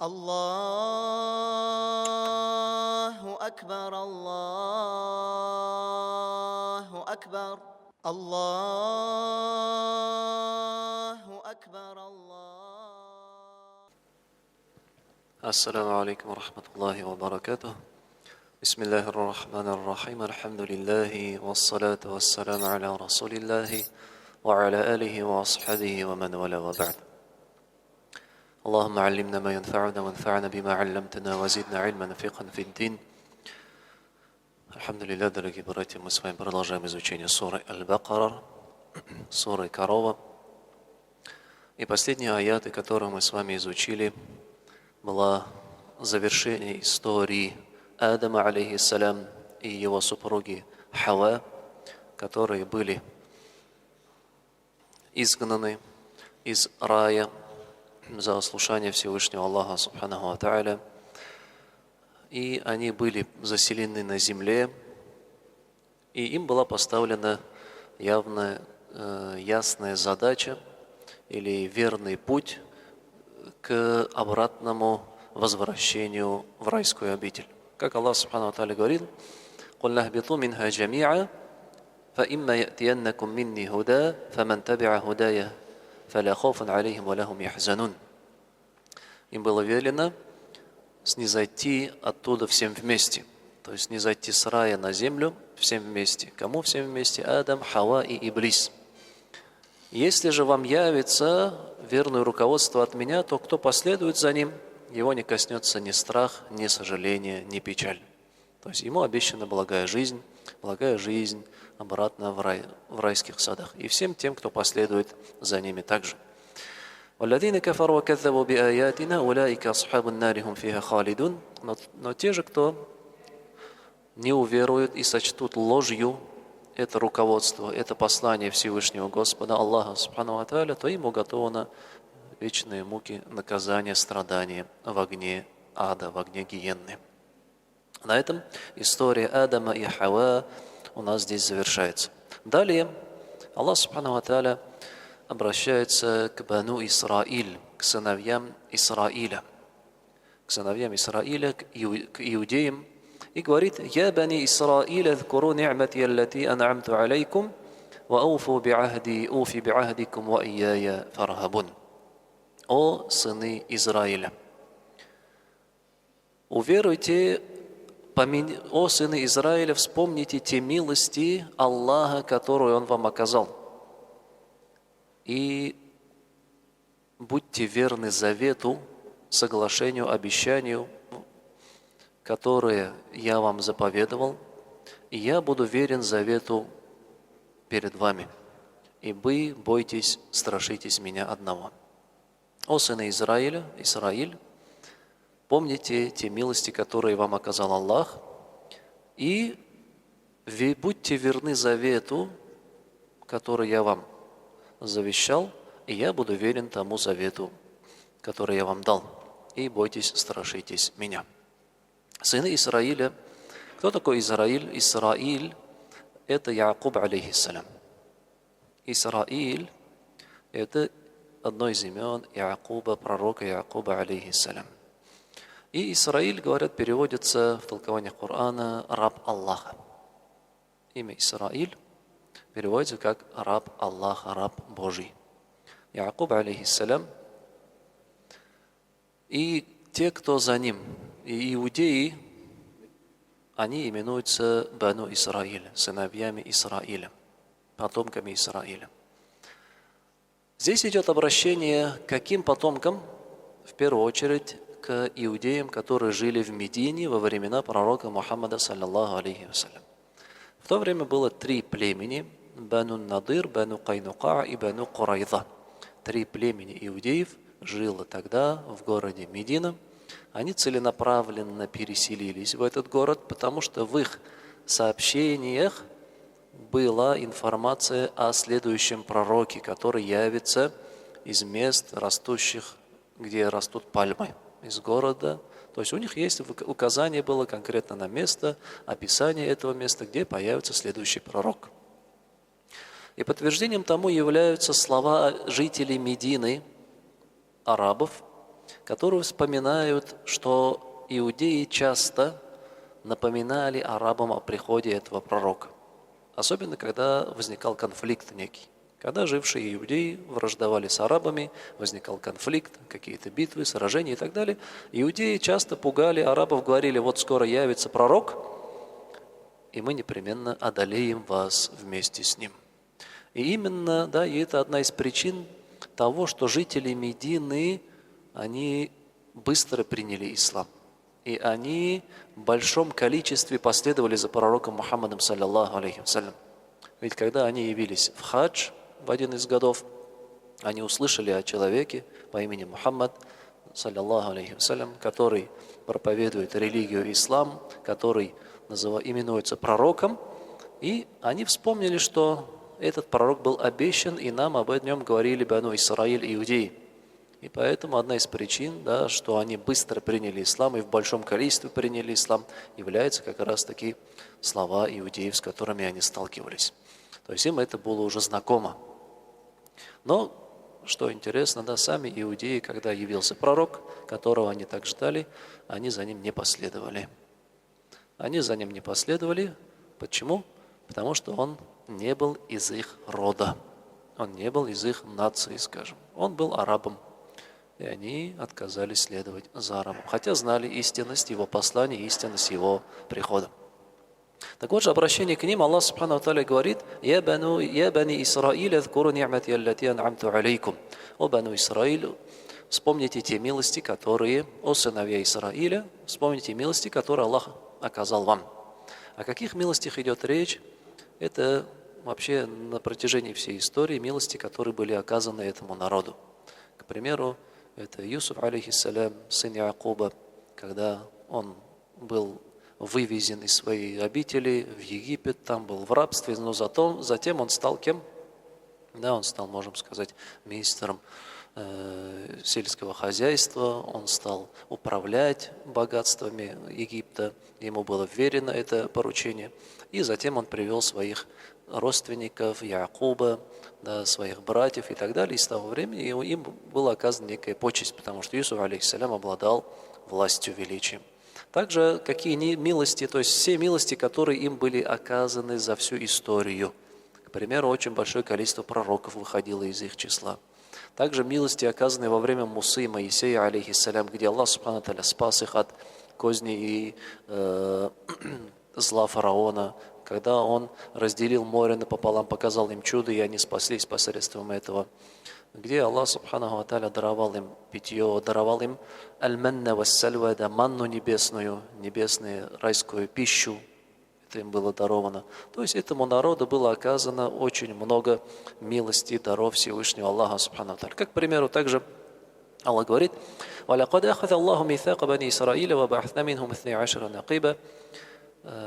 الله أكبر الله أكبر الله أكبر الله. السلام عليكم ورحمة الله وبركاته. بسم الله الرحمن الرحيم. الحمد لله والصلاة والسلام على رسول الله وعلى آله وأصحابه ومن والاه وبعد. اللهم علمنا ما ينفعنا وانفعنا بما علمتنا وزدنا علما فقها في الدين. Альхамдулилля, дорогие братья, мы с вами продолжаем изучение суры Аль-Бакара, суры Корова. И последние аяты, которые мы с вами изучили, было завершение истории Адама, алейхиссалям, и его супруги Хава, которые были изгнаны из рая за ослушание Всевышнего Аллаха, субханаху ва тааля. И они были заселены на земле, и им была поставлена ясная задача или верный путь к обратному возвращению в райскую обитель. Как Аллах субханаху ва тааля говорил: «Куль нахбиту минха джами'а, фа имма я'тияннакум минни худа, фаман таби'a худая, фаля хауфун алейхим ва лахум яхзанун». Им было велено снизойти оттуда всем вместе, то есть снизойти с рая на землю всем вместе. Кому всем вместе? Адам, Хава и Иблис. Если же вам явится верное руководство от меня, то кто последует за ним, его не коснется ни страх, ни сожаление, ни печаль. То есть ему обещана благая жизнь обратно в райских садах. И всем тем, кто последует за ними также. وَالَّذِينَ كَفَرُوا وَكَذَّبُوا بِآيَاتِنَا أُولَٰئِكَ أَصْحَابُ النَّارِ هُمْ فِيهَا خَالِدُونَ. Но те же, кто не уверуют и сочтут ложью это руководство, это послание Всевышнего Господа Аллаха субхану ва тааля, то им уготовано вечные муки, наказание, страдания в огне ада, в огне гиенны. На этом история Адама и Хава у нас здесь завершается. Далее Аллах субхану ва тааля обращается к Бану Исраиль, к сыновьям Исраиля, к иудеям, и говорит: «Я бани Исраиль, адкуру ни'мати аллати ан'амту алейкум, ва ауфу би'ахди уфи би'ахдикум ва ияя фархабун». О сыны Израиля! Уверуйте, о сыны Израиля, вспомните те милости Аллаха, которую Он вам оказал, и будьте верны завету, соглашению, обещанию, которое я вам заповедовал, и я буду верен завету перед вами, и вы бойтесь, страшитесь меня одного. О сыны Израиля, Исраиль, помните те милости, которые вам оказал Аллах, и будьте верны завету, который я вам завещал, и я буду верен тому завету, который я вам дал. И бойтесь, страшитесь меня. Сыны Исраиля. Кто такой Израиль? Исраиль – это Якуб, алейхиссалям. Исраиль – это одно из имен Якуба, пророка Якуба, алейхиссалям. И Исраиль, говорят, переводится в толкованиях Корана «раб Аллаха». Имя Исраиль переводится как раб Аллаха, раб Божий. Якуб, алейхиссалям, и те, кто за ним, и иудеи, они именуются Бану Исраиль, сыновьями Исраиля, потомками Исраиля. Здесь идет обращение к каким потомкам? В первую очередь к иудеям, которые жили в Медине во времена пророка Мухаммада, саллаллаху алейхи вассалям. В то время было 3 племени: Бану Надир, Бану Кайнука и Бану Курайза. 3 племени иудеев жило тогда в городе Медина. Они целенаправленно переселились в этот город, потому что в их сообщениях была информация о следующем пророке, который явится из мест растущих, где растут пальмы, из города. То есть у них есть указание было конкретно на место, описание этого места, где появится следующий пророк. И подтверждением тому являются слова жителей Медины, арабов, которые вспоминают, что иудеи часто напоминали арабам о приходе этого пророка. Особенно, когда возникал конфликт некий. Когда жившие иудеи враждовали с арабами, возникал конфликт, какие-то битвы, сражения и так далее. Иудеи часто пугали арабов, говорили: вот скоро явится пророк, и мы непременно одолеем вас вместе с ним. И именно, да, и это одна из причин того, что жители Медины, они быстро приняли ислам. И они в большом количестве последовали за пророком Мухаммадом, саллаллаху алейхи вассалям. Ведь когда они явились в хадж в один из годов, они услышали о человеке по имени Мухаммад, саллаллаху алейхи вассалям, который проповедует религию ислам, который именуется пророком, и они вспомнили, что этот пророк был обещан, и нам об нем говорили Бану Исраиль, иудеи. И поэтому одна из причин, да, что они быстро приняли ислам и в большом количестве приняли ислам, является как раз таки слова иудеев, с которыми они сталкивались. То есть им это было уже знакомо. Но, что интересно, да, сами иудеи, когда явился пророк, которого они так ждали, они за ним не последовали. Они за ним не последовали. Почему? Потому что он не был из их рода. Он не был из их нации, скажем. Он был арабом. И они отказались следовать за арабом. Хотя знали истинность его послания, истинность его прихода. Так вот же, обращение к ним, Аллах Субхану ва Тааля говорит: «Я бани Исраиль, азкуру ни'мати аллати ан'амту алейкум». О Бану Исраиль, вспомните те милости, которые, о сыновья Исраиля, вспомните милости, которые Аллах оказал вам. О каких милостях идет речь? Это вообще на протяжении всей истории милости, которые были оказаны этому народу. К примеру, это Юсуф, алейхиссалям, сын Якуба, когда он был вывезен из своей обители в Египет, там был в рабстве, но затем он стал кем? Да, он стал, можем сказать, министром сельского хозяйства, он стал управлять богатствами Египта, ему было вверено это поручение, и затем он привел своих родственников, Якуба, да, своих братьев и так далее, и с того времени им была оказана некая почесть, потому что Юсуф, алейхиссалям, обладал властью, величием. Также какие милости, то есть все милости, которые им были оказаны за всю историю. К примеру, очень большое количество пророков выходило из их числа. Также милости, оказанные во время Мусы и Моисея, алейхиссалям, где Аллах Субхану ва Тааля спас их от козни и зла фараона, когда он разделил море напополам, показал им чудо, и они спаслись посредством этого. Где Аллах Субхану ва Тааля даровал им питье, даровал им аль-манна вассальва, да, манну небесную, райскую пищу, это им было даровано. То есть этому народу было оказано очень много милостей, даров Всевышнего Аллаха Субхану ва Тааля. Как, к примеру, также Аллах говорит: «Валякад ахаза Аллаху митhaqa бани Исраиля ва ба'аthна минхум 12 накиба».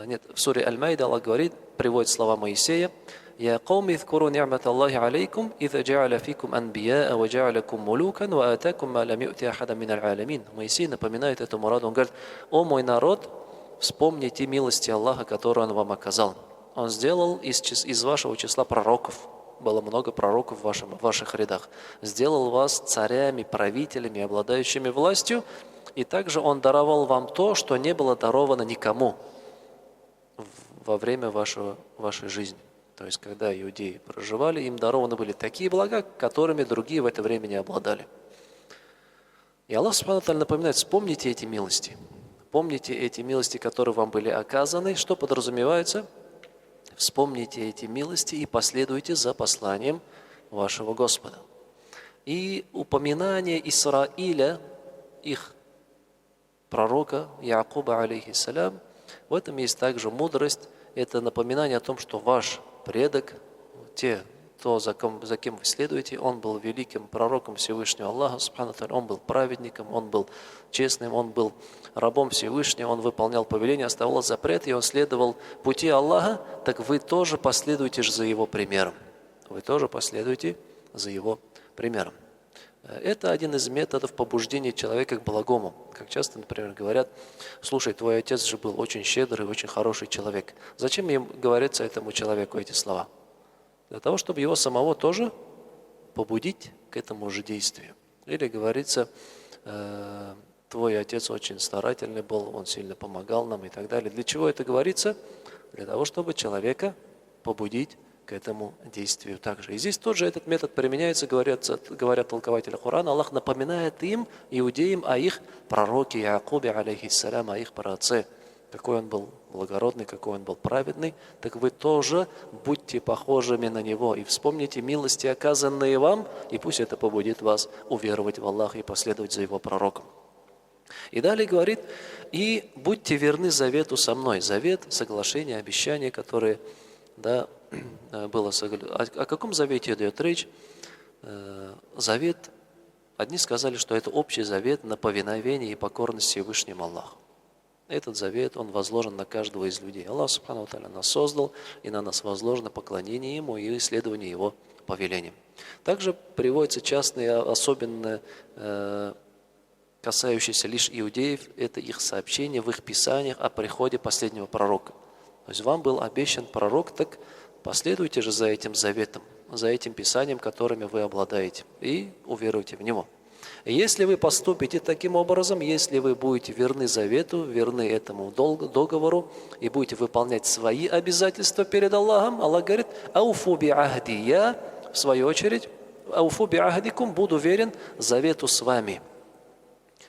Нет, в суре Аль-Майда Аллах говорит, приводит слова Моисея: «Я кауми зкуру ни'мат Аллахи алейкум, иза джа'аля фикум анбияа, ва джа'алякум мулукан, ва атакум ма лам ю'ти ахада мин аль-алямин». Моисей напоминает этому народу, он говорит: «О мой народ, вспомните милости Аллаха, которые Он вам оказал. Он сделал из вашего числа пророков». Было много пророков в ваших рядах. «Сделал вас царями, правителями, обладающими властью, и также Он даровал вам то, что не было даровано никому во время вашей жизни». То есть, когда иудеи проживали, им дарованы были такие блага, которыми другие в это время не обладали. И Аллах Субхану ва Тааля напоминает: вспомните эти милости. Помните эти милости, которые вам были оказаны. Что подразумевается? Вспомните эти милости и последуйте за посланием вашего Господа. И упоминание Исраиля, их пророка Якуба, алейхиссалям, в этом есть также мудрость. Это напоминание о том, что ваш предок, за кем вы следуете, он был великим пророком Всевышнего Аллаха Субхану ва Тааля, он был праведником, он был честным, он был рабом Всевышнего, он выполнял повеления, оставлял запреты, и он следовал пути Аллаха. Так вы тоже последуйте за его примером. Вы тоже последуйте за его примером. Это один из методов побуждения человека к благому. Как часто, например, говорят: слушай, твой отец же был очень щедрый, очень хороший человек. Зачем им говорится этому человеку эти слова? Для того, чтобы его самого тоже побудить к этому же действию. Или говорится: твой отец очень старательный был, он сильно помогал нам и так далее. Для чего это говорится? Для того, чтобы человека побудить к этому действию также. И здесь тоже этот метод применяется, говорят толкователи Корана. Аллах напоминает им, иудеям, о их пророке Якубе, алейхиссалям, о их праотце. Какой он был благородный, какой он был праведный, так вы тоже будьте похожими на него и вспомните милости, оказанные вам, и пусть это побудит вас уверовать в Аллаха и последовать за его пророком. И далее говорит, и будьте верны завету со мной. Завет, соглашение, обещание, которое было соглашено. О каком завете идет речь? Завет, одни сказали, что это общий завет на повиновение и покорность Всевышнему Аллаху. Этот завет, он возложен на каждого из людей. Аллах Субхану ва Тааля нас создал, и на нас возложено поклонение Ему и исследование Его повелениям. Также приводятся частные, особенно касающиеся лишь иудеев, это их сообщения в их писаниях о приходе последнего пророка. То есть вам был обещан пророк, так последуйте же за этим заветом, за этим писанием, которыми вы обладаете, и уверуйте в него. Если вы поступите таким образом, если вы будете верны завету, верны этому договору и будете выполнять свои обязательства перед Аллахом, Аллах говорит, «Ауфу би ахди», я, в свою очередь, «Ауфу би ахдикум», буду верен завету с вами.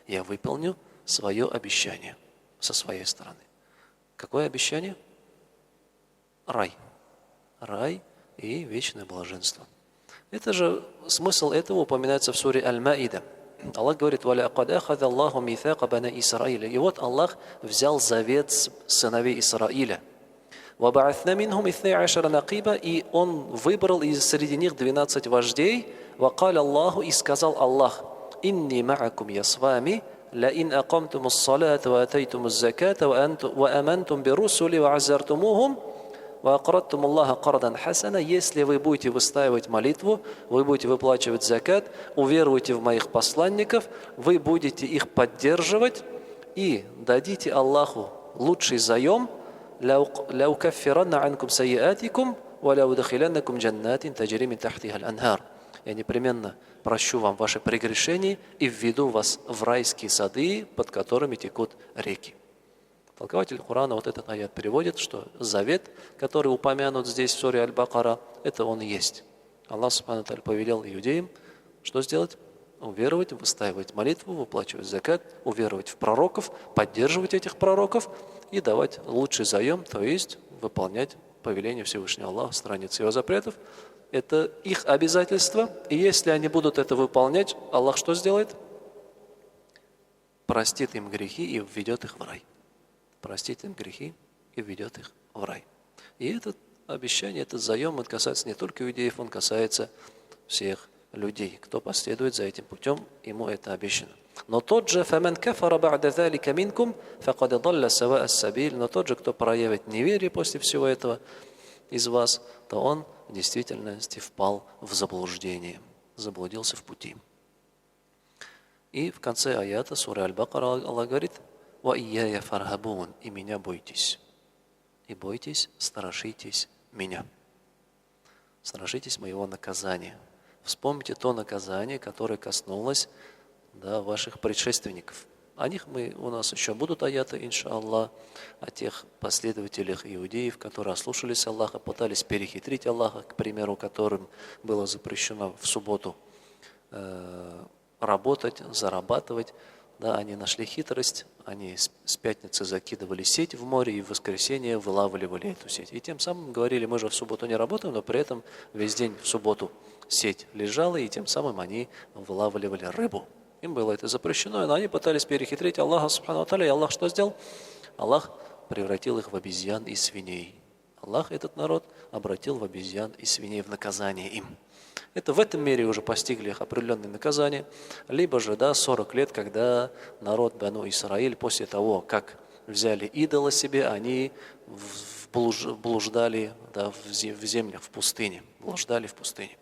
Я выполню свое обещание со своей стороны. Какое обещание? Рай. Рай и вечное блаженство. Это же, смысл этого упоминается в суре Аль-Маида. Аллах говорит, «Валяқад ахада Аллаху митаqa бана Исраиля». И вот Аллах взял завет с сыновей Исраиля. «Ваба'атна минхум итнай ашара нақиба». И Он выбрал среди них 12 вождей. «Вакаля Аллаху», и сказал Аллах, «Инни ма'акум, я с вами, ла ин акамтум ас-салата ва атайтум аз-заката ва амантум бирусули ва аззартумухум ва акрадтум Аллаха кардан хасана». Если вы будете выстаивать молитву, вы будете выплачивать закат, уверуете в моих посланников, вы будете их поддерживать и дадите Аллаху лучший заем, ля укаффиранна анкум сайяатикум ва ля удахиланнакум джаннатин таджри мин тахтиха аль-анхар. Я непременно прощу вам ваши прегрешения и введу вас в райские сады, под которыми текут реки. Толкователь Корана вот этот аят переводит, что завет, который упомянут здесь в суре Аль-Бакара, это он и есть. Аллах Субхану ва Тааля повелел иудеям, что сделать? Уверовать, выстаивать молитву, выплачивать закат, уверовать в пророков, поддерживать этих пророков и давать лучший заем, то есть выполнять повеление Всевышнего Аллаха, страниц его запретов. Это их обязательство, и если они будут это выполнять, Аллах что сделает? Простит им грехи и введет их в рай. Простит им грехи и введет их в рай. И это обещание, этот заем, он касается не только иудеев, он касается всех людей. Кто последует за этим путем, ему это обещано. Но тот же, فَمَنْ كَفَرَ بَعْدَ ذَلِكَ مِنْكُمْ فَقَدْ ضَلَّ سَوَاءَ السَّبِيلِ. Но тот же, кто проявит неверие после всего этого из вас, то он в действительности впал в заблуждение, заблудился в пути. И в конце аята суры Аль-Бакара Аллах говорит, «Ва ияя фархабун», и меня бойтесь. И бойтесь, страшитесь меня. Страшитесь моего наказания. Вспомните то наказание, которое коснулось ваших предшественников. О них у нас еще будут аяты, иншаллах, о тех последователях иудеев, которые ослушались Аллаха, пытались перехитрить Аллаха, к примеру, которым было запрещено в субботу работать, зарабатывать. Да, они нашли хитрость, они с пятницы закидывали сеть в море и в воскресенье вылавливали эту сеть. И тем самым говорили, мы же в субботу не работаем, но при этом весь день в субботу сеть лежала, и тем самым они вылавливали рыбу. Им было это запрещено, но они пытались перехитрить Аллаха Субхану ва Тааля. И Аллах что сделал? Аллах превратил их в обезьян и свиней. Аллах этот народ обратил в обезьян и свиней в наказание им. Это в этом мире уже постигли их определенные наказания. Либо же 40 лет, когда народ Бану Исраиль после того, как взяли идола себе, они блуждали в землях, в пустыне. Блуждали в пустыне.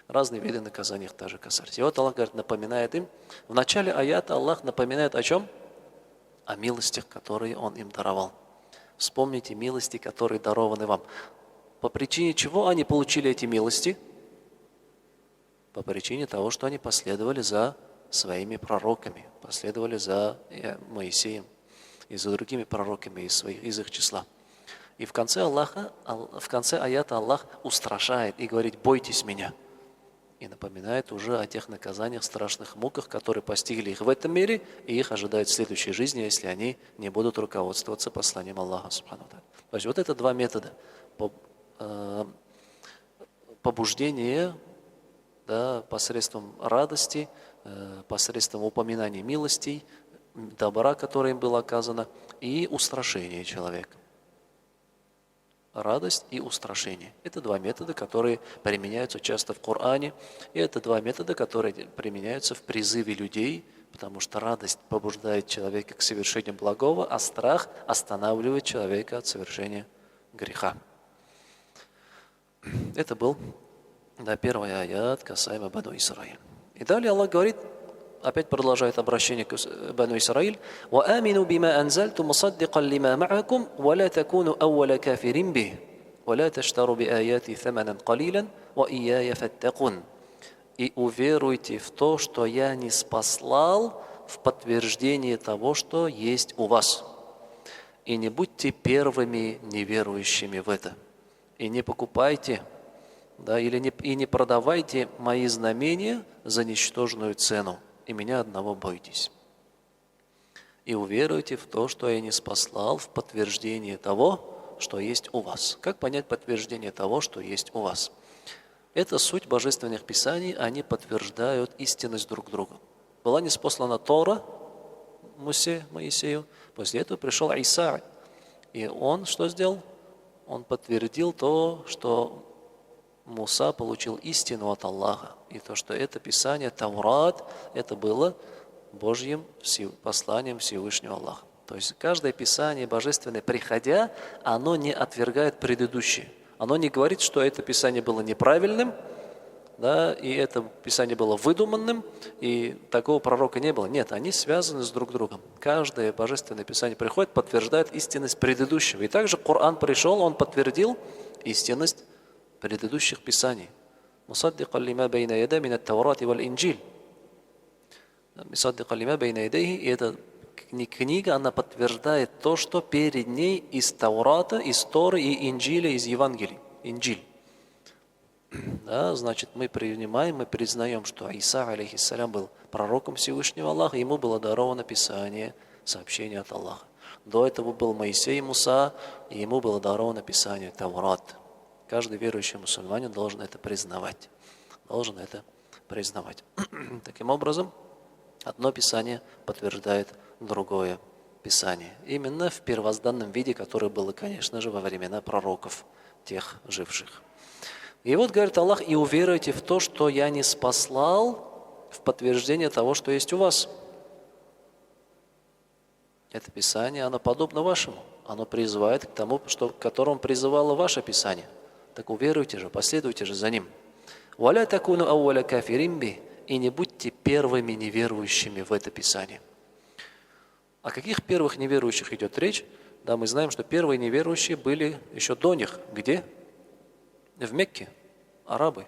Разные виды наказаний их также касались. И вот Аллах говорит, напоминает им. В начале аята Аллах напоминает о чем? О милостях, которые Он им даровал. Вспомните милости, которые дарованы вам. По причине чего они получили эти милости? По причине того, что они последовали за своими пророками, последовали за Моисеем и за другими пророками из их числа. И в конце аята Аллах устрашает и говорит: бойтесь меня. И напоминает уже о тех наказаниях, страшных муках, которые постигли их в этом мире, и их ожидают в следующей жизни, если они не будут руководствоваться посланием Аллаха Субхану ва Тааля. То есть вот это два метода. Побуждение, да, посредством радости, посредством упоминания милостей, добра, которое им было оказано, и устрашение человека. Радость и устрашение. Это два метода, которые применяются часто в Коране, и это два метода, которые применяются в призыве людей, потому что радость побуждает человека к совершению благого, а страх останавливает человека от совершения греха. Это был, да, первый аят касаемо Бану Исраиль. И далее Аллах говорит, опять продолжает обращение к Бану Исраиль: وَآمِنُوا بِمَا أَنزَلْتُ مُصَدِّقًا لِمَا مَعَكُمْ وَلَا تَكُونُوا أَوَّلَ كَافِرٍ بِهِ وَلَا تَشْتَرُوا بِآيَاتِي ثَمَنًا قَلِيلًا وَإِيَّايَ فَاتَّقُونِ. И уверуйте в то, что я ниспослал, в подтверждение того, что есть у вас. И не будьте первыми неверующими в это. И не покупайте, да, и не продавайте мои знамения за ничтожную цену. И меня одного бойтесь. И уверуйте в то, что я ниспослал, в подтверждение того, что есть у вас. Как понять подтверждение того, что есть у вас? Это суть божественных писаний, они подтверждают истинность друг друга. Была ниспослана Тора Моисею, после этого пришел Иса. И он что сделал? Он подтвердил то, что Муса получил истину от Аллаха. И то, что это Писание, Таврат, это было Божьим посланием Всевышнего Аллаха. То есть каждое Писание божественное, приходя, оно не отвергает предыдущее. Оно не говорит, что это Писание было неправильным, да, и это Писание было выдуманным, и такого пророка не было. Нет, они связаны с друг другом. Каждое божественное Писание приходит, подтверждает истинность предыдущего. И также Коран пришел, он подтвердил истинность предыдущих Писаний. «Мусаддикан лима бейна яда мин ат-Таврати валь-Инджиль». «Мусаддикан лима бейна ядейхи». И эта книга, она подтверждает то, что перед ней из Таврата, из Торы и Инджиля, из Евангелий. Инджиль. Да, значит, мы признаем, что Иса, алейхиссалям, был пророком Всевышнего Аллаха, ему было даровано Писание, сообщение от Аллаха. До этого был Моисей Муса, и ему было даровано Писание Таврат. Каждый верующий мусульманин должен это признавать. Таким образом, одно Писание подтверждает другое Писание. Именно в первозданном виде, которое было, конечно же, во времена пророков, тех живших. И вот говорит Аллах: и уверуйте в то, что я ниспослал, в подтверждение того, что есть у вас. Это Писание, оно подобно вашему. Оно призывает к тому, к которому призывало ваше Писание. Так уверуйте же, последуйте же за ним. «Валя такуну ауаля кафиримби». И не будьте первыми неверующими в это Писание. О каких первых неверующих идет речь? Да, мы знаем, что первые неверующие были еще до них. Где? В Мекке. Арабы.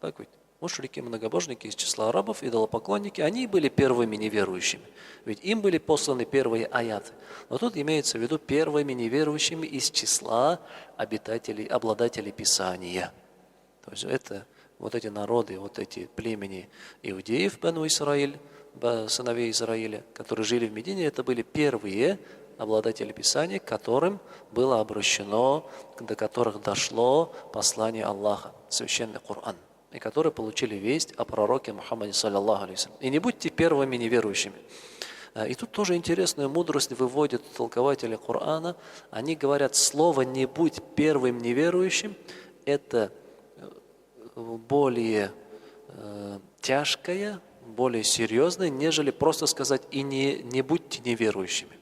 Так ведь? Мушрики, многобожники из числа арабов, идолопоклонники, они были первыми неверующими. Ведь им были посланы первые аяты. Но тут имеется в виду первыми неверующими из числа обладателей Писания. То есть это вот эти народы, вот эти племени иудеев, Бану Исраиль, сыновей Израиля, которые жили в Медине, это были первые обладатели Писания, к которым было обращено, до которых дошло послание Аллаха, священный Коран, и которые получили весть о пророке Мухаммаде, саллаллаху алейхи ва саллям. И не будьте первыми неверующими. И тут тоже интересную мудрость выводят толкователи Корана. Они говорят, слово «не будь первым неверующим» – это более тяжкое, более серьезное, нежели просто сказать «и не будьте неверующими».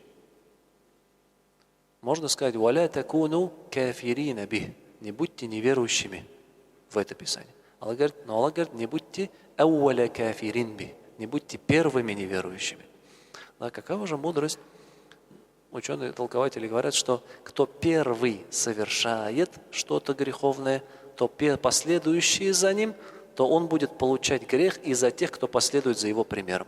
Можно сказать «валя такуну кафирина бих» – не будьте неверующими в это Писание. Но Аллах говорит, не будьте ауаля кафирин бих, не будьте первыми неверующими. Да, какова же мудрость? Ученые толкователи говорят, что кто первый совершает что-то греховное, то последующие за ним то он будет получать грех из-за тех, кто последует за его примером.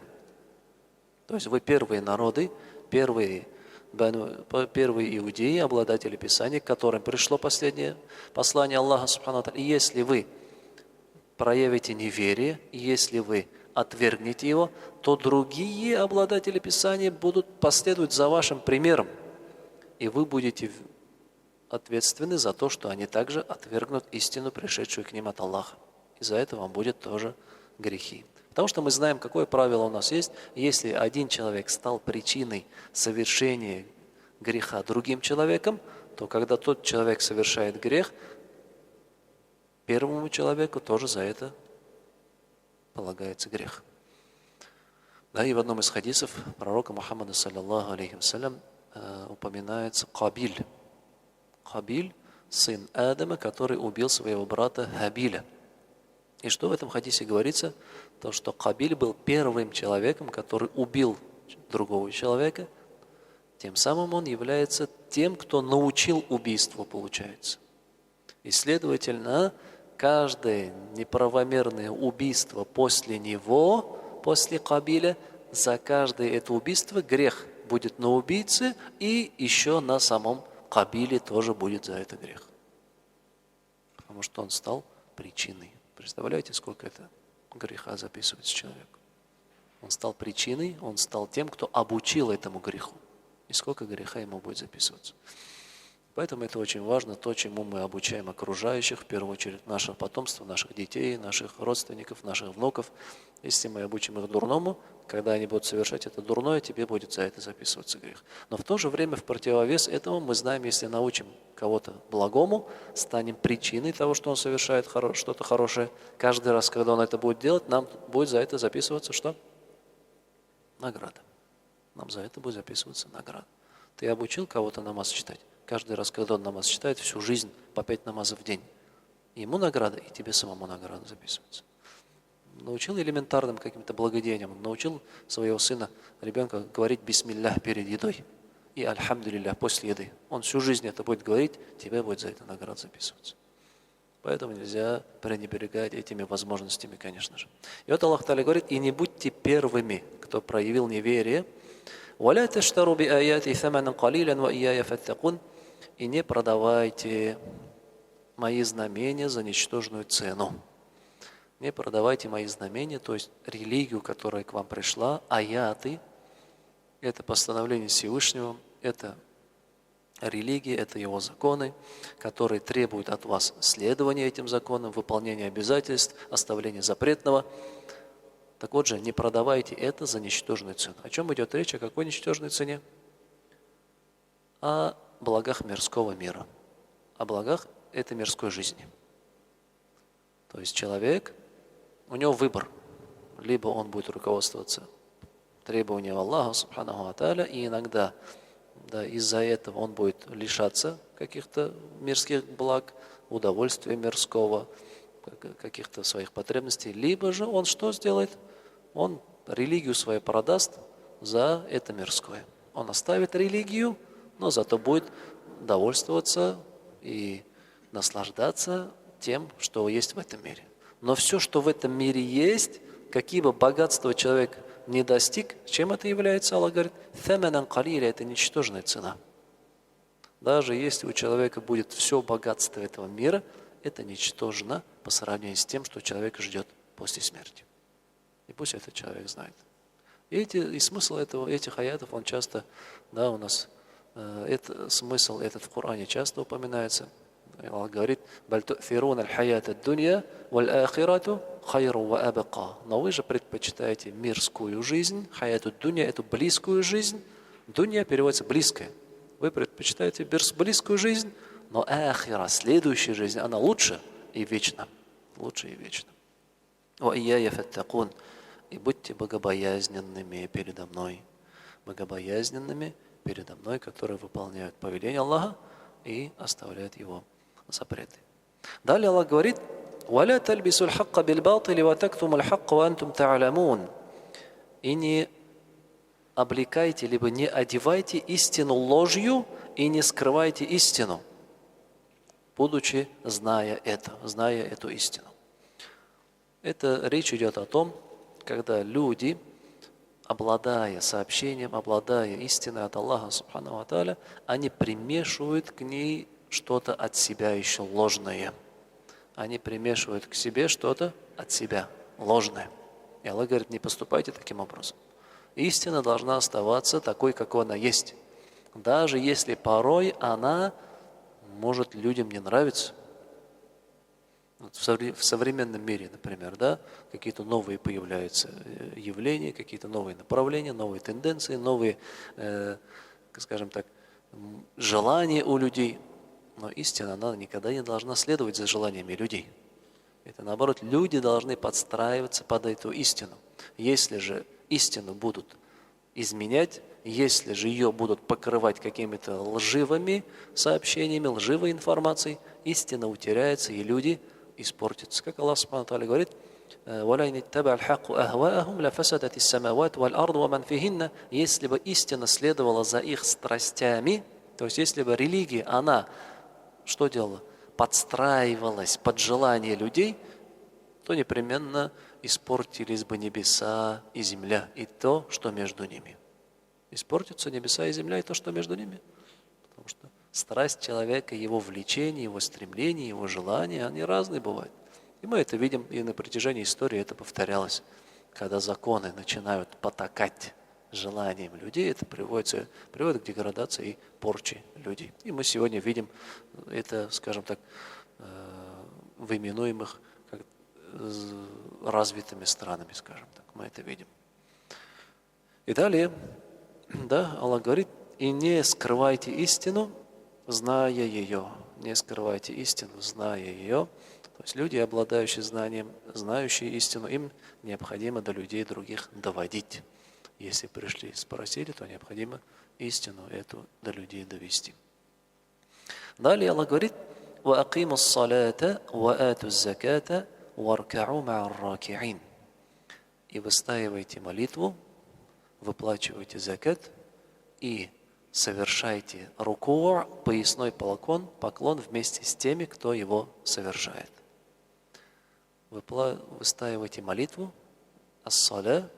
То есть вы первые народы, первые иудеи, обладатели Писания, к которым пришло последнее послание Аллаха Субхану ва Тааля. И если вы проявите неверие, и если вы отвергнете его, то другие обладатели Писания будут последовать за вашим примером. И вы будете ответственны за то, что они также отвергнут истину, пришедшую к ним от Аллаха. И за это вам будет тоже грехи. Потому что мы знаем, какое правило у нас есть. Если один человек стал причиной совершения греха другим человеком, то когда тот человек совершает грех, первому человеку тоже за это полагается грех. Да, и в одном из хадисов пророка Мухаммада, саллаллаху алейхи вассалям, упоминается Кабиль. Кабиль, сын Адама, который убил своего брата Хабиля. И что в этом хадисе говорится? То, что Кабиль был первым человеком, который убил другого человека. Тем самым он является тем, кто научил убийству, получается. И, следовательно, каждое неправомерное убийство после него, после Кабиля, за каждое это убийство грех будет на убийце, и еще на самом Кабиле тоже будет за это грех. Потому что он стал причиной. Представляете, сколько это греха записывается человеку? Он стал причиной, он стал тем, кто обучил этому греху. И сколько греха ему будет записываться. Поэтому это очень важно, то, чему мы обучаем окружающих, в первую очередь наших потомства, наших детей, наших родственников, наших внуков. Если мы обучим их дурному, когда они будут совершать это дурное, тебе будет за это записываться грех. Но в то же время, в противовес этому, мы знаем, если научим кого-то благому, станем причиной того, что он совершает что-то хорошее. Каждый раз, когда он это будет делать, нам будет за это записываться что? Награда. Нам за это будет записываться награда. Ты обучил кого-то намаз читать? Каждый раз, когда он намаз читает, всю жизнь по 5 намазов в день. Ему награда, и тебе самому награда записывается. Научил элементарным каким-то благодеяниям, научил своего сына, ребенка говорить бисмиллях перед едой и альхамдулиллях после еды. Он всю жизнь это будет говорить, тебе будет за это награда записываться. Поэтому нельзя пренебрегать этими возможностями, конечно же. И вот Аллах Та'аля говорит, и не будьте первыми, кто проявил неверие, وَلَا تَشْتَرُوا بِآيَاتِ ثَمَنًا قَلِيلًا وَإِيَّايَ فَاتَّقُونَ. И не продавайте мои знамения за ничтожную цену. Не продавайте мои знамения, то есть религию, которая к вам пришла, аяты, это постановление Всевышнего, это религия, это его законы, которые требуют от вас следования этим законам, выполнения обязательств, оставления запретного. Так вот же, не продавайте это за ничтожную цену. О чем идет речь? О какой ничтожной цене? О благах мирского мира. О благах этой мирской жизни. То есть человек, у него выбор. Либо он будет руководствоваться требованием Аллаха, субханаху ва тааля, и иногда из-за этого он будет лишаться каких-то мирских благ, удовольствия мирского, каких-то своих потребностей. Либо же он что сделает? Он религию свою продаст за это мирское. Он оставит религию, но зато будет довольствоваться и наслаждаться тем, что есть в этом мире. Но все, что в этом мире есть, какие бы богатства человек не достиг, чем это является? Аллах говорит, «Тhamанан қалиля» – это ничтожная цена. Даже если у человека будет все богатство этого мира, это ничтожно по сравнению с тем, что человек ждет после смерти. И пусть этот человек знает. И смысл этих аятов, он часто, у нас, смысл этот в Коране часто упоминается. Аллах говорит, «Баль ту'фирун аль-хаят ад-дунья, валь-ахирату хайру ва абака». Но вы же предпочитаете мирскую жизнь, хаят ад-дунья, эту близкую жизнь. Дунья переводится близкая. Вы предпочитаете близкую жизнь, но ахира, следующая жизнь, она лучше и вечна. Лучше и вечна. «Ва ияя фаттакун». И будьте богобоязненными передо мной. Богобоязненными передо мной, которые выполняют повеление Аллаха и оставляют его запреты. Далее Аллах говорит, «Валя тальбису аль-хакка биль-батили ва тактуму аль-хакка ва антум та'алямун». И не облекайте, либо не одевайте истину ложью и не скрывайте истину, будучи зная эту истину. Это речь идет о том, когда люди, обладая сообщением, обладая истиной от Аллаха Субхану ва Тааля, они примешивают к ней что-то от себя еще ложное. Они примешивают к себе что-то от себя ложное. И Аллах говорит, не поступайте таким образом. Истина должна оставаться такой, какой она есть. Даже если порой она может людям не нравиться. Вот в современном мире, например, да, какие-то новые появляются явления, какие-то новые направления, новые тенденции, новые, скажем так, желания у людей. Но истина, она никогда не должна следовать за желаниями людей. Это наоборот, люди должны подстраиваться под эту истину. Если же истину будут изменять, если же ее будут покрывать какими-то лживыми сообщениями, лживой информацией, истина утеряется, и люди испортятся. Как Аллах Субхану ва Тааля говорит, если бы истина следовала за их страстями, то есть если бы религия, она что делала? Подстраивалась под желание людей, то непременно испортились бы небеса и земля, и то, что между ними. Испортятся небеса и земля, и то, что между ними. Потому что страсть человека, его влечение, его стремление, его желания, они разные бывают. И мы это видим, и на протяжении истории это повторялось. Когда законы начинают потакать желаниям людей, это приводит к деградации и порче людей. И мы сегодня видим это, скажем так, в именуемых как развитыми странами, скажем так. Мы это видим. И далее, да, Аллах говорит, и не скрывайте истину, зная ее. Не скрывайте истину, зная ее. То есть люди, обладающие знанием, знающие истину, им необходимо до людей других доводить. Если пришли, спросили, то необходимо истину эту до людей довести. Далее Аллах говорит, وَأَقِيمُوا الصَّلَاةَ وَآتُوا الزَّكَاةَ وَارْكَعُوا مَعَ الرَّاكِعِينَ. И выстаивайте молитву, выплачивайте закат и совершайте руку', поясной поклон вместе с теми, кто его совершает. Выстаивайте молитву, ас-саля,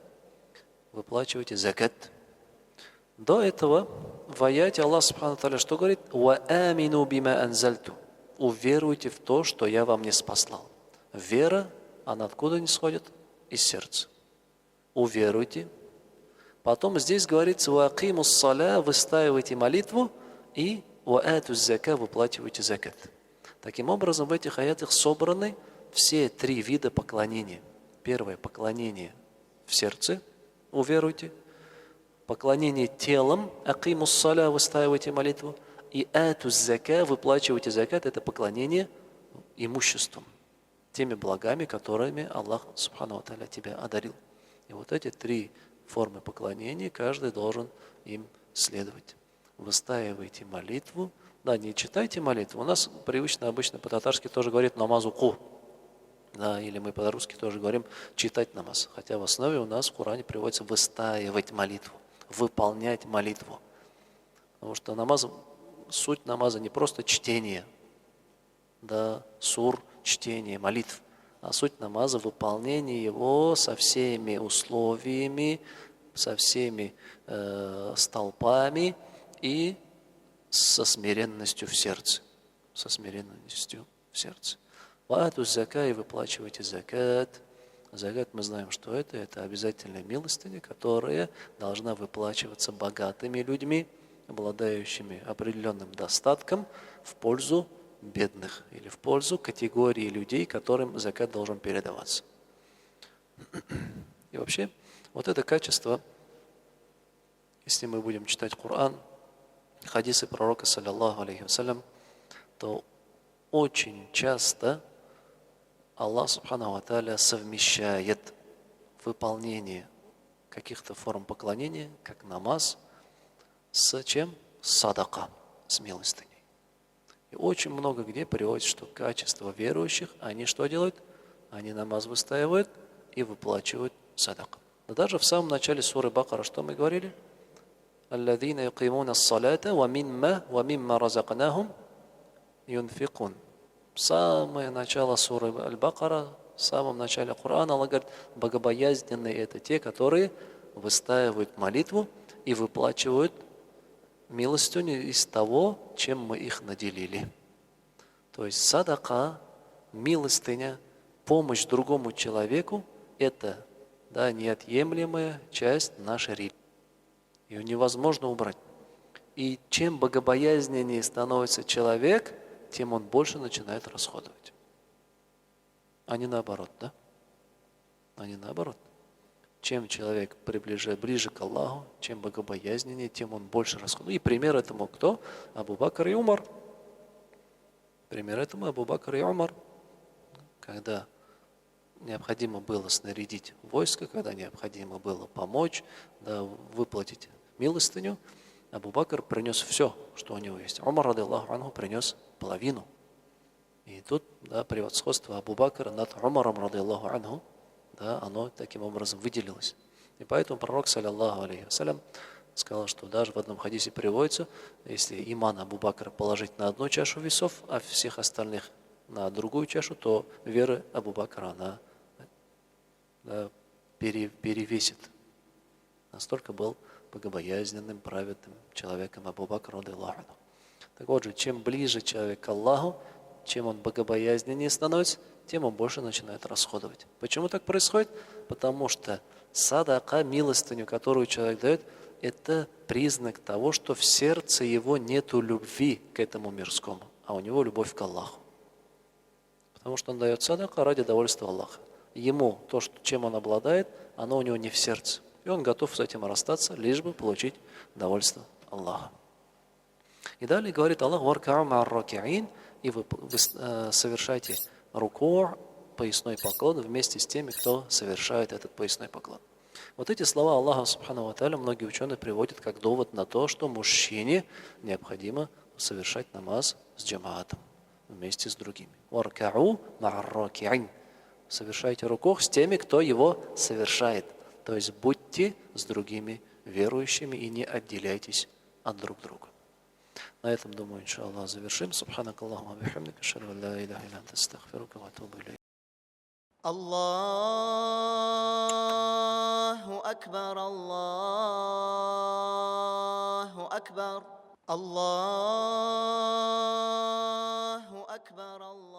выплачивайте закат. До этого в аяте Аллах Субхану Тааля что говорит? وَآمِنُوا بِمَا أَنزَلْتُ. Уверуйте в то, что я вам не спаслал. Вера, она откуда не сходит? Из сердца. Уверуйте. Потом здесь говорится وَأَقِيمُوا الصَّلَاةَ, выстаивайте молитву, и وَآتُوا الزَّكَاةَ, выплачивайте закат. Таким образом, в этих аятах собраны все три вида поклонения. Первое – поклонение в сердце, уверуйте. Поклонение телом, акимус саля, выстаивайте молитву. И ату зака, выплачивайте закат, это поклонение имуществом, теми благами, которыми Аллах Субхану ва Тааля тебя одарил. И вот эти три формы поклонения, каждый должен им следовать. Выстаивайте молитву. Да, не читайте молитву. У нас привычно, обычно по-татарски тоже говорит намазу ку. Да, или мы по-русски тоже говорим читать намаз. Хотя в основе у нас в Коране приводится выстаивать молитву, выполнять молитву. Потому что намаз, суть намаза не просто чтение, да, сур, чтение, молитв, а суть намаза выполнение его со всеми условиями, со всеми столпами и со смиренностью в сердце. Со смиренностью в сердце. Ваату зака, и выплачивайте закат. Закат, мы знаем, что это обязательная милостыня, которая должна выплачиваться богатыми людьми, обладающими определенным достатком, в пользу бедных или в пользу категории людей, которым закат должен передаваться. И вообще, вот это качество, если мы будем читать Коран, хадисы пророка, саллаллаху алейхи вассалям, то очень часто Аллах Субхану ва Тааля совмещает выполнение каких-то форм поклонения, как намаз, с чем? Садака, с милостыней. И очень много где приводится, что качество верующих, они что делают? Они намаз выстаивают и выплачивают садака. Но даже в самом начале суры Бакара, что мы говорили? الذين يقيمون الصلاة ومما رزقناهم ينفقون. Самое начало суры Аль-Бакара, В самом начале Корана Аллах говорит, богобоязненные это те, которые выстаивают молитву и выплачивают милостыню из того, чем мы их наделили. То есть садака, милостыня, помощь другому человеку – это неотъемлемая часть нашей религии. Ее невозможно убрать. И чем богобоязненнее становится человек, тем он больше начинает расходовать. А не наоборот, да? А не наоборот. Чем человек ближе к Аллаху, чем богобоязненнее, тем он больше расходует. И пример этому кто? Абу Бакр и Умар. Пример этому Абу Бакр и Умар. Когда необходимо было снарядить войско, когда необходимо было помочь, выплатить милостыню, Абу Бакр принес все, что у него есть. Умар, ради Аллаху анху, принес половину. И тут превосходство Абу Бакра над Умаром, ради Аллаху анху, оно таким образом выделилось. И поэтому пророк, саллаллаху алейхи вассалям, сказал, что даже в одном хадисе приводится, если иман Абу Бакра положить на одну чашу весов, а всех остальных на другую чашу, то вера Абу Бакра, она перевесит. Настолько был богобоязненным, праведным человеком Абу Бакр, ради Аллаху анху. Так вот же, чем ближе человек к Аллаху, чем он богобоязненнее становится, тем он больше начинает расходовать. Почему так происходит? Потому что садака, милостыню, которую человек дает, это признак того, что в сердце его нету любви к этому мирскому, а у него любовь к Аллаху. Потому что он дает садака ради довольства Аллаха. Ему то, чем он обладает, оно у него не в сердце. И он готов с этим расстаться, лишь бы получить довольство Аллаха. И далее говорит Аллах, «Варка'у ма'ар-раки'ин», и вы совершайте руку, поясной поклон, вместе с теми, кто совершает этот поясной поклон. Вот эти слова Аллаха Субхану ва Тааля многие ученые приводят как довод на то, что мужчине необходимо совершать намаз с джамаатом, вместе с другими. «Варка'у ма'ар-раки'ин». Совершайте руку с теми, кто его совершает. То есть будьте с другими верующими и не отделяйтесь от друг друга. На этом, думаю, иншаллах, завершим. Субханак Аллахума бихамдика, ашхаду ан ла иляха илля анта, астагфирука ва атубу илейк. Аллаху акбар, Аллаху акбар, Аллаху акбар, Аллаху.